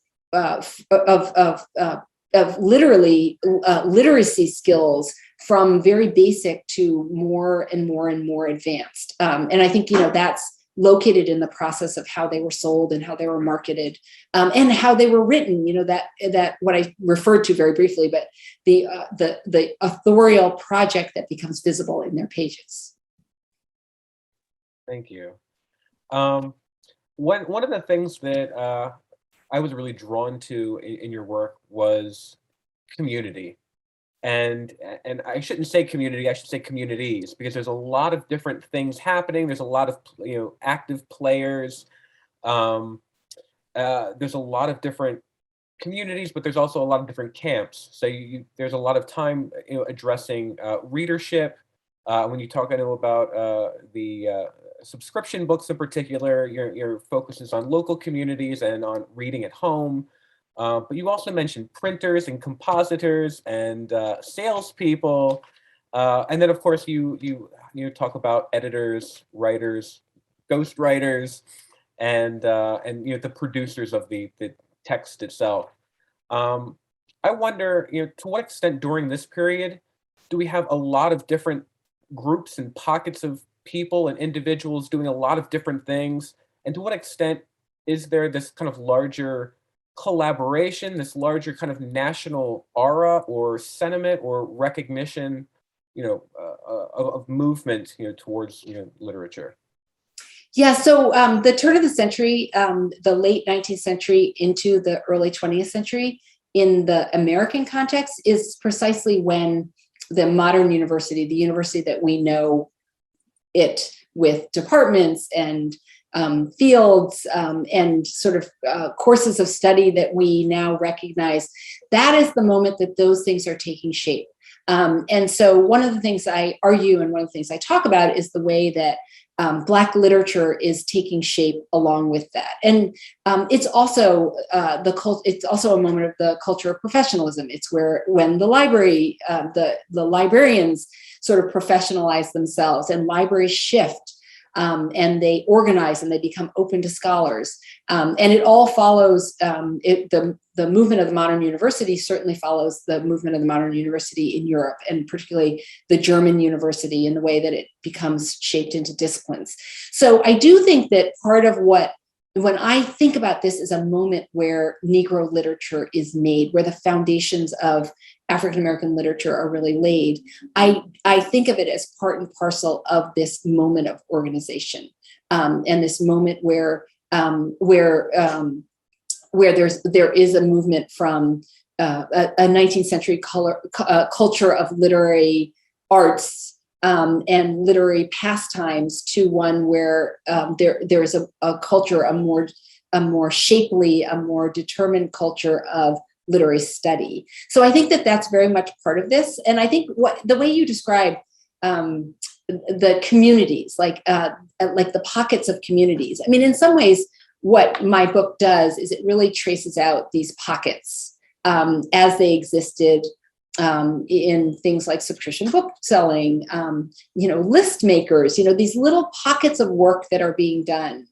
literally literacy skills from very basic to more and more and more advanced. And I think, that's located in the process of how they were sold and how they were marketed, and how they were written, that what I referred to very briefly, but the authorial project that becomes visible in their pages. Thank you. One of the things that I was really drawn to in your work was community. And I shouldn't say community, I should say communities, because there's a lot of different things happening. There's a lot of active players. There's a lot of different communities, but there's also a lot of different camps. So there's a lot of time addressing readership. When you talk, I know, about the subscription books in particular, your focus is on local communities and on reading at home. But you also mentioned printers and compositors and salespeople, and then of course you talk about editors, writers, ghostwriters, and the producers of the text itself. I wonder, to what extent during this period do we have a lot of different groups and pockets of people and individuals doing a lot of different things, and to what extent is there this kind of larger collaboration, this larger kind of national aura or sentiment or recognition, of movement, towards, literature? Yeah, so the turn of the century, the late 19th century into the early 20th century, in the American context, is precisely when the modern university, the university that we know it, with departments and fields and sort of courses of study that we now recognize, that is the moment that those things are taking shape. And so one of the things I argue and one of the things I talk about is the way that Black literature is taking shape along with that. And it's also it's also a moment of the culture of professionalism. It's when the library, the librarians sort of professionalize themselves, and libraries shift. And they organize and they become open to scholars. And it all follows, the movement of the modern university certainly follows the movement of the modern university in Europe, and particularly the German university, in the way that it becomes shaped into disciplines. So I do think that part of when I think about this as a moment where Negro literature is made, where the foundations of African-American literature are really laid, I think of it as part and parcel of this moment of organization, and this moment where there is a movement from a 19th century culture of literary arts and literary pastimes to one where there is a culture, a more shapely, a more determined culture of literary study. So I think that that's very much part of this. And I think the way you describe the communities, like the pockets of communities, I mean, in some ways, what my book does is it really traces out these pockets as they existed in things like subscription book selling, list makers, these little pockets of work that are being done.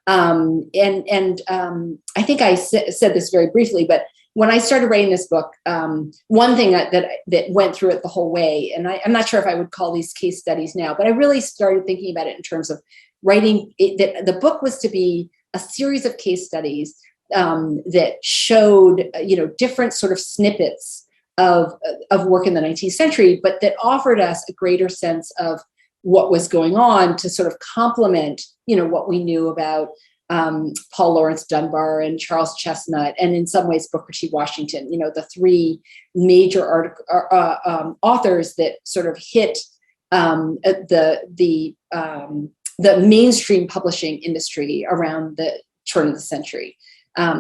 And I think I said this very briefly, but when I started writing this book, one thing that went through it the whole way, and I'm not sure if I would call these case studies now, but I really started thinking about it in terms of writing it, that the book was to be a series of case studies that showed, different sort of snippets of work in the 19th century, but that offered us a greater sense of what was going on to sort of complement, what we knew about Paul Laurence Dunbar and Charles Chestnut, and in some ways Booker T. Washington, the three major authors that sort of hit the mainstream publishing industry around the turn of the century.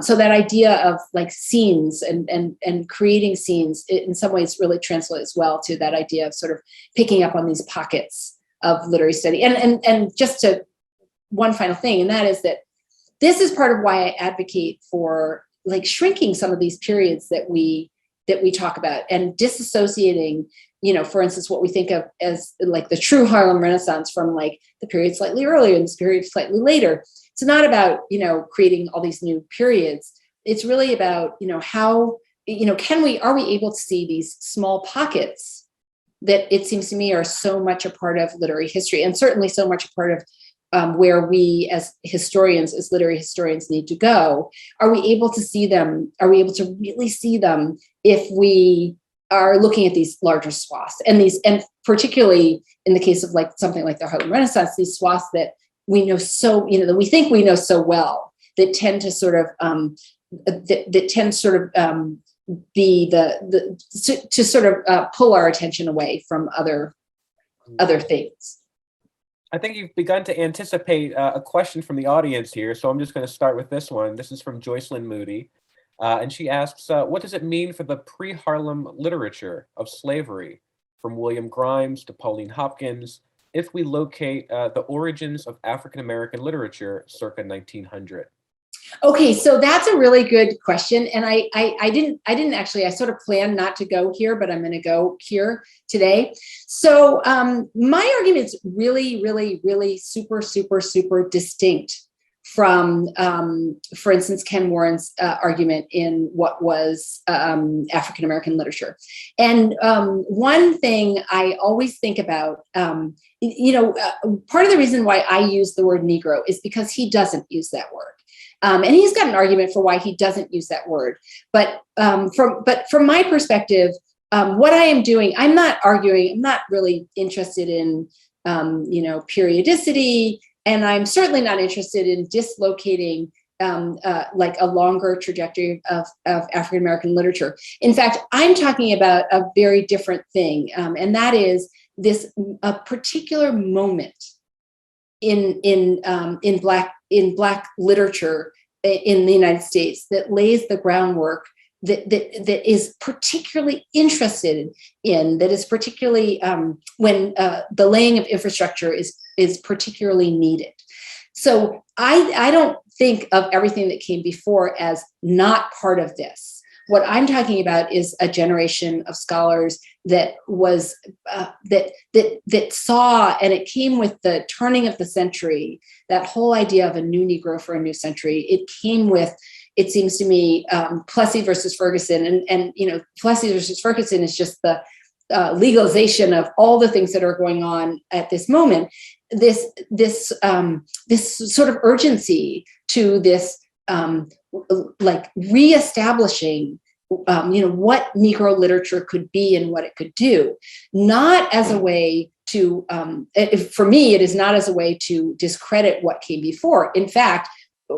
So that idea of like scenes and creating scenes, in some ways really translates well to that idea of sort of picking up on these pockets of literary study. And just to one final thing, and that is that this is part of why I advocate for like shrinking some of these periods that we talk about and disassociating for instance, what we think of as like the true Harlem Renaissance from like the period slightly earlier and this period slightly later. It's not about, creating all these new periods. It's really about, how, are we able to see these small pockets that it seems to me are so much a part of literary history, and certainly so much a part of where we as historians, as literary historians, need to go. Are we able to see them? Are we able to really see them if we are looking at these larger swaths, and particularly in the case of like something like the Harlem Renaissance, these swaths that we know so, that we think we know so well, that tend to sort of be to sort of pull our attention away from other things. I think you've begun to anticipate a question from the audience here, so I'm just going to start with this one. This is from Joycelyn Moody, and she asks, what does it mean for the pre-Harlem literature of slavery, from William Grimes to Pauline Hopkins, if we locate the origins of African-American literature circa 1900? Okay, so that's a really good question, and I didn't actually. I sort of planned not to go here, but I'm going to go here today. So my argument is really, really, really super, super, super distinct from, for instance, Ken Warren's argument in what was African American literature. And one thing I always think about, part of the reason why I use the word Negro is because he doesn't use that word. And he's got an argument for why he doesn't use that word. But from my perspective, what I am doing, I'm not arguing, I'm not really interested in, periodicity, and I'm certainly not interested in dislocating like a longer trajectory of African-American literature. In fact, I'm talking about a very different thing, and that is a particular moment in Black literature in the United States that lays the groundwork that is particularly interested in, that is particularly when the laying of infrastructure is particularly needed. So I don't think of everything that came before as not part of this. What I'm talking about is a generation of scholars that was that saw, and it came with the turning of the century, that whole idea of a new Negro for a new century. It came with, it seems to me, Plessy versus Ferguson, and Plessy versus Ferguson is just the legalization of all the things that are going on at this moment. This sort of urgency to this like reestablishing what Negro literature could be and what it could do, not as a way to, for me, it is not as a way to discredit what came before. In fact,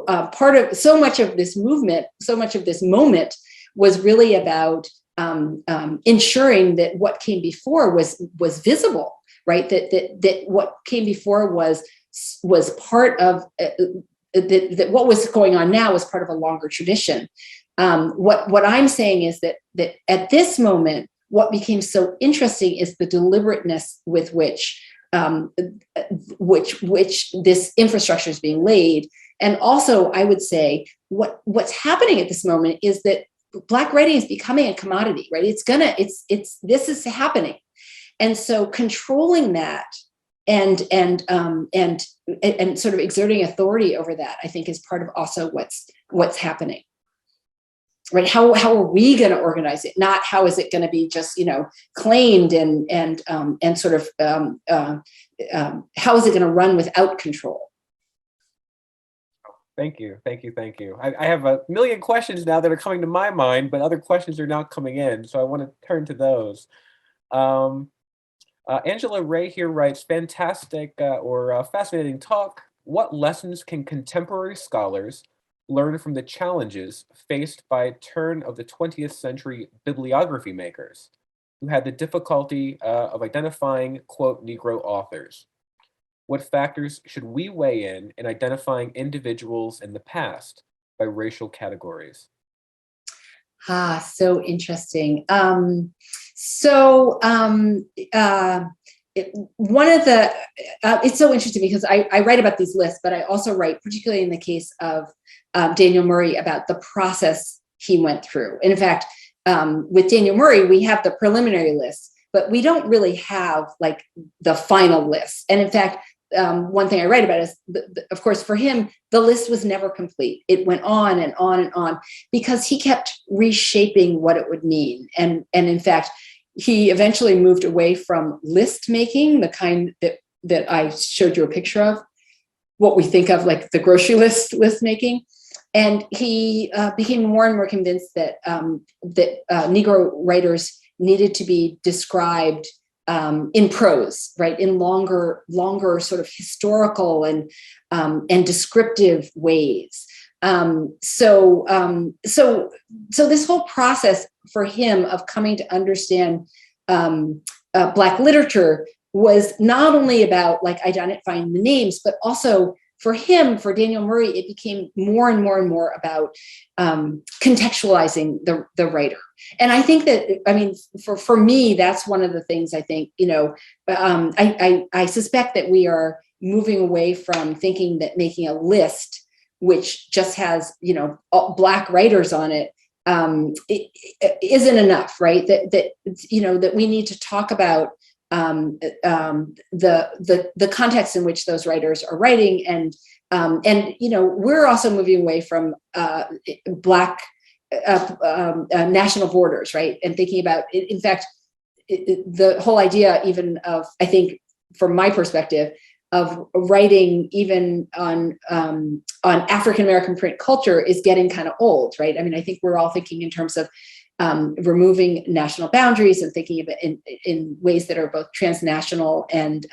part of so much of this movement, so much of this moment was really about ensuring that what came before was visible, right? That what came before was part of that what was going on now was part of a longer tradition. What I'm saying is that at this moment, what became so interesting is the deliberateness with which this infrastructure is being laid. And also, I would say what's happening at this moment is that Black writing is becoming a commodity, right? This is happening. And so controlling that and sort of exerting authority over that, I think, is part of also what's happening, right? How are we going to organize it? Not how is it going to be just claimed and sort of how is it going to run without control? Thank you. I have a million questions now that are coming to my mind, but other questions are not coming in, so I want to turn to those. Angela Ray here writes, fantastic or fascinating talk. What lessons can contemporary scholars learn from the challenges faced by turn of the 20th century bibliography makers who had the difficulty of identifying, quote, Negro authors? What factors should we weigh in identifying individuals in the past by racial categories? So interesting. One of the, it's so interesting because I write about these lists, but I also write, particularly in the case of Daniel Murray, about the process he went through. And in fact, with Daniel Murray, we have the preliminary list, but we don't really have like the final list. And in fact, one thing I write about is, of course, for him, the list was never complete. It went on and on and on because he kept reshaping what it would mean. And in fact, he eventually moved away from list making, the kind that I showed you a picture of, what we think of like the grocery list making. And he became more and more convinced that Negro writers needed to be described in prose, right, in longer sort of historical and descriptive ways. So this whole process for him of coming to understand Black literature was not only about like identifying the names, but also for him, for Daniel Murray, it became more and more and more about contextualizing the writer. And I think that, I mean, for me, that's one of the things I think, I suspect that we are moving away from thinking that making a list, which just has, Black writers on it isn't enough, right? That we need to talk about the context in which those writers are writing, and we're also moving away from Black national borders, right? And thinking about, in fact, the whole idea even of, I think, from my perspective, of writing even on African American print culture is getting kind of old, right? I mean, I think we're all thinking in terms of removing national boundaries and thinking of it in ways that are both transnational and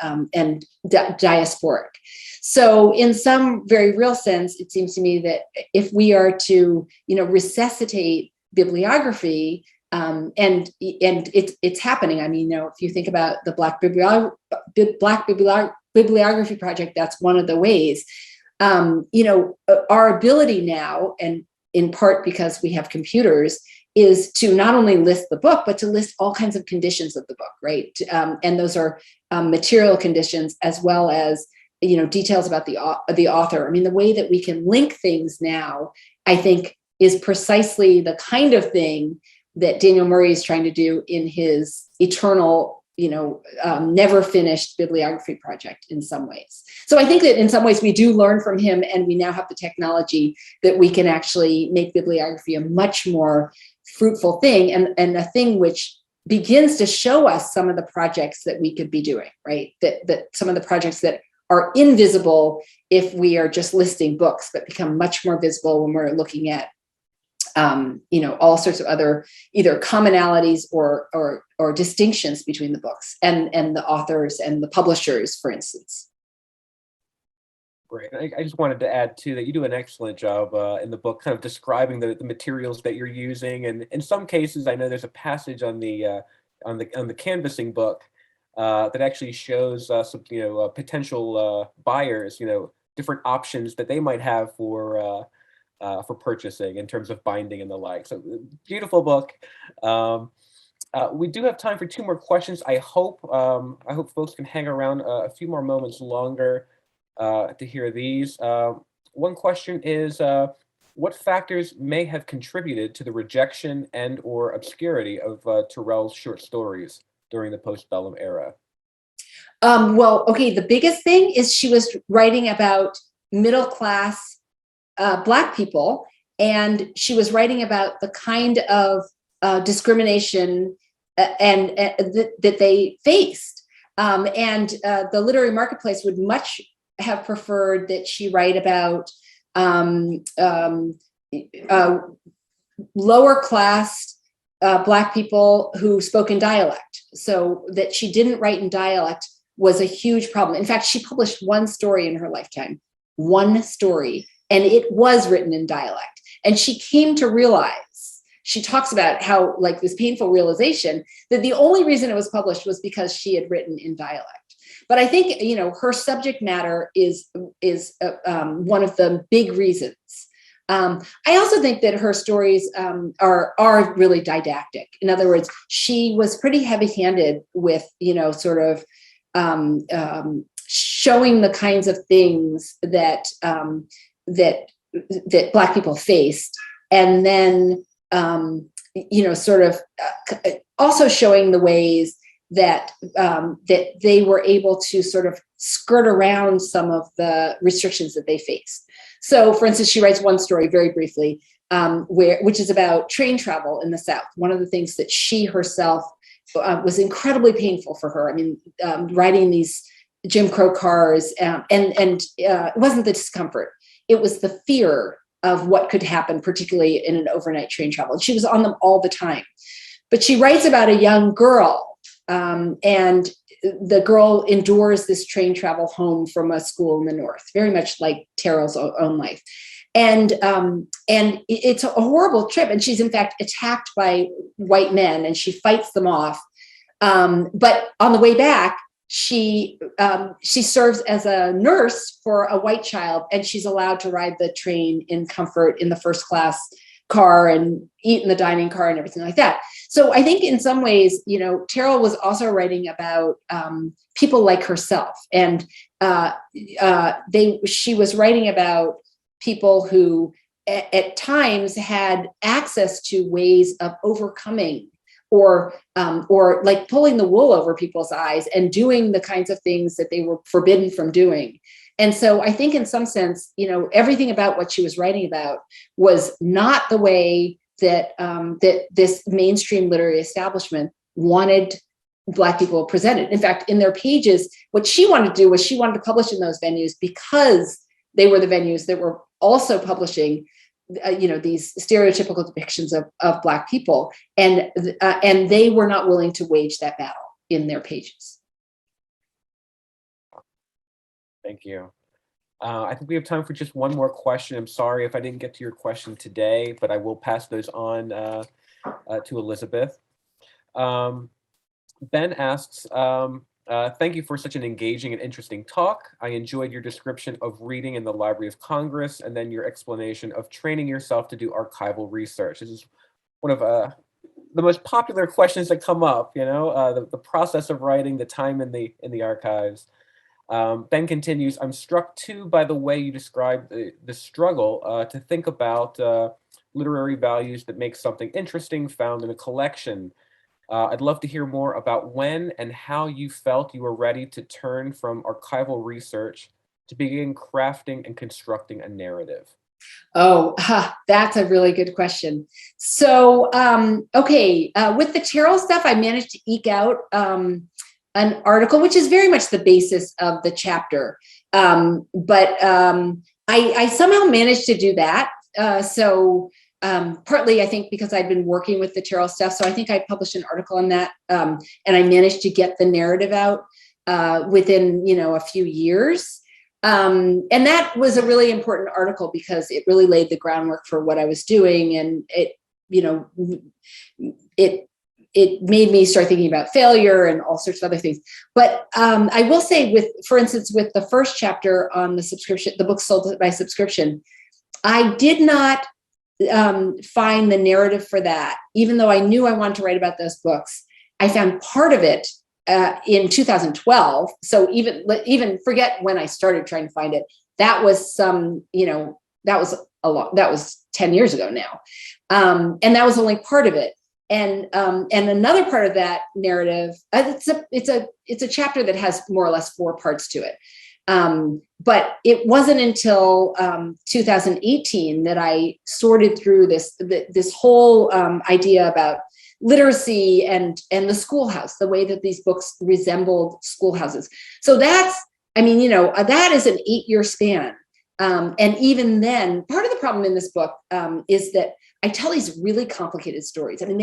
diasporic. So in some very real sense, it seems to me that if we are to, resuscitate bibliography, and it's happening. I mean, if you think about the Black Bibliography Project, that's one of the ways. Our ability now, and in part because we have computers, is to not only list the book, but to list all kinds of conditions of the book, right? And those are material conditions as well as, details about the author. I mean, the way that we can link things now, I think, is precisely the kind of thing that Daniel Murray is trying to do in his eternal, never finished bibliography project in some ways. So I think that in some ways we do learn from him, and we now have the technology that we can actually make bibliography a much more fruitful thing, and a thing which begins to show us some of the projects that we could be doing, right? That some of the projects that are invisible if we are just listing books, but become much more visible when we're looking at all sorts of other either commonalities or distinctions between the books and the authors and the publishers, for instance. Great. I just wanted to add too that you do an excellent job in the book, kind of describing the materials that you're using, and in some cases, I know there's a passage on the canvassing book that actually shows some potential buyers, different options that they might have for purchasing in terms of binding and the like. So beautiful book. We do have time for 2 more questions. I hope folks can hang around a few more moments longer to hear these. One question is, what factors may have contributed to the rejection and or obscurity of Terrell's short stories during the postbellum era? Well, okay, the biggest thing is she was writing about middle-class Black people, and she was writing about the kind of discrimination and that they faced. And the literary marketplace would much have preferred that she write about lower class Black people who spoke in dialect. So that she didn't write in dialect was a huge problem. In fact, she published one story in her lifetime, one story, and it was written in dialect. And she came to realize, she talks about how, like, this painful realization that the only reason it was published was because she had written in dialect. But I think, her subject matter is one of the big reasons. I also think that her stories are really didactic. In other words, she was pretty heavy-handed with, sort of showing the kinds of things that Black people faced, and then sort of also showing the ways that they were able to sort of skirt around some of the restrictions that they faced. So, for instance, she writes one story very briefly, which is about train travel in the South. One of the things that she herself was incredibly painful for her. I mean, riding these Jim Crow cars, and it wasn't the discomfort; it was the fear of what could happen, particularly in an overnight train travel. And she was on them all the time. But she writes about a young girl, and the girl endures this train travel home from a school in the North, very much like Terrell's own life. And it's a horrible trip. And she's in fact attacked by white men, and she fights them off. But on the way back, she serves as a nurse for a white child, and she's allowed to ride the train in comfort in the first class car and eat in the dining car and everything like that. So I think in some ways, Terrell was also writing about people like herself, and she was writing about people who at times had access to ways of overcoming or like pulling the wool over people's eyes and doing the kinds of things that they were forbidden from doing. And so I think in some sense, everything about what she was writing about was not the way that that this mainstream literary establishment wanted Black people presented. In fact, in their pages, what she wanted to do was she wanted to publish in those venues because they were the venues that were also publishing these stereotypical depictions of Black people, and they were not willing to wage that battle in their pages. Thank you. I think we have time for just one more question. I'm sorry if I didn't get to your question today, but I will pass those on to Elizabeth. Ben asks, thank you for such an engaging and interesting talk. I enjoyed your description of reading in the Library of Congress and then your explanation of training yourself to do archival research. This is one of the most popular questions that come up, the process of writing, the time in the archives. Ben continues, I'm struck too by the way you describe the struggle to think about literary values that make something interesting found in a collection. I'd love to hear more about when and how you felt you were ready to turn from archival research to begin crafting and constructing a narrative. Oh, that's a really good question. So, with the Terrell stuff, I managed to eke out an article, which is very much the basis of the chapter. But I somehow managed to do that. Partly, I think, because I'd been working with the Terrell stuff. So I think I published an article on that, and I managed to get the narrative out within, a few years. And that was a really important article because it really laid the groundwork for what I was doing. And it made me start thinking about failure and all sorts of other things. But I will say, for instance, with the first chapter on the subscription, the book sold by subscription, I did not find the narrative for that, even though I knew I wanted to write about those books. I found part of it in 2012. So even forget when I started trying to find it. That was that was 10 years ago now. And that was only part of it. And another part of that narrative, it's a chapter that has more or less 4 parts to it. But it wasn't until 2018 that I sorted through this whole idea about literacy and the schoolhouse, the way that these books resembled schoolhouses. So that is an 8-year span. And even then, part of the problem in this book is that I tell these really complicated stories. I mean,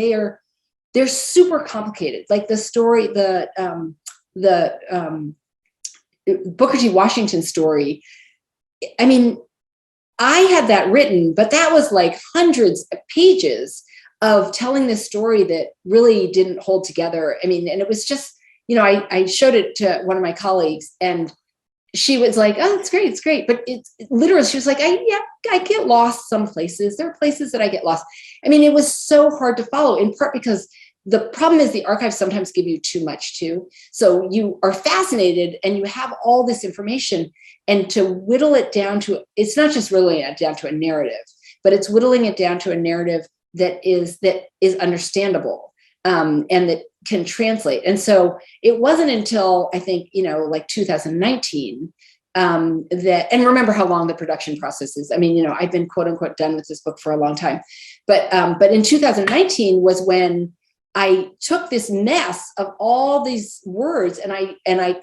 they're super complicated. Like the story, the Booker T. Washington story. I mean, I had that written, but that was like hundreds of pages of telling this story that really didn't hold together. I mean, and it was just, I showed it to one of my colleagues and she was like, oh, it's great. But it's literally, she was like, I get lost some places. There are places that I get lost. I mean, it was so hard to follow, in part because the problem is the archives sometimes give you too much too. So you are fascinated and you have all this information, and to whittle it down to, it's not just whittling it down to a narrative, but it's whittling it down to a narrative that is understandable, and that can translate. And so it wasn't until I think, like 2019 that, and remember how long the production process is. I mean, I've been quote unquote done with this book for a long time, but in 2019 was when I took this mess of all these words and I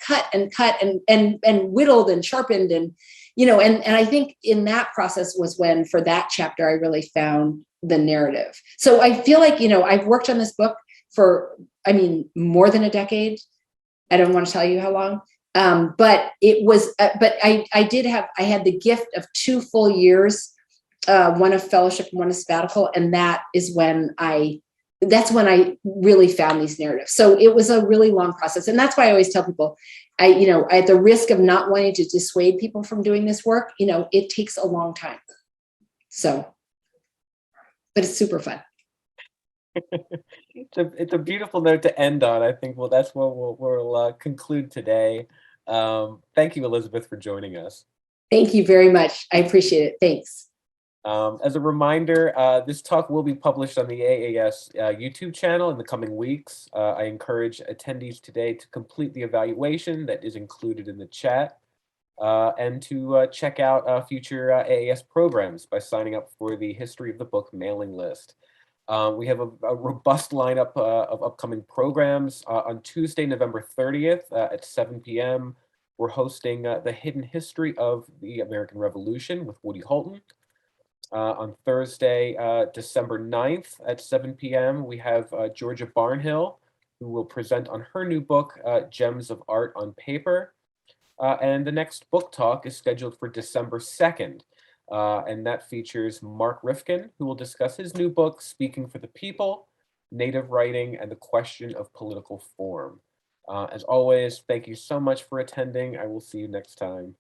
cut and whittled and sharpened and I think in that process was when for that chapter I really found the narrative. So I feel like I've worked on this book for more than a decade. I don't want to tell you how long, but it was. But I had the gift of 2 full years, one of fellowship, one of sabbatical, and that's when I really found these narratives. So it was a really long process. And that's why I always tell people, at the risk of not wanting to dissuade people from doing this work, it takes a long time. So, but it's super fun. It's a beautiful note to end on. I think, well, that's what we'll conclude today. Thank you, Elizabeth, for joining us. Thank you very much. I appreciate it. Thanks. As a reminder, this talk will be published on the AAS YouTube channel in the coming weeks. I encourage attendees today to complete the evaluation that is included in the chat and to check out future AAS programs by signing up for the History of the Book mailing list. We have a robust lineup of upcoming programs. On Tuesday, November 30th at 7 p.m., we're hosting The Hidden History of the American Revolution with Woody Holton. On Thursday, December 9th at 7 p.m., we have Georgia Barnhill, who will present on her new book, Gems of Art on Paper. And the next book talk is scheduled for December 2nd. And that features Mark Rifkin, who will discuss his new book, Speaking for the People, Native Writing and the Question of Political Form. As always, thank you so much for attending. I will see you next time.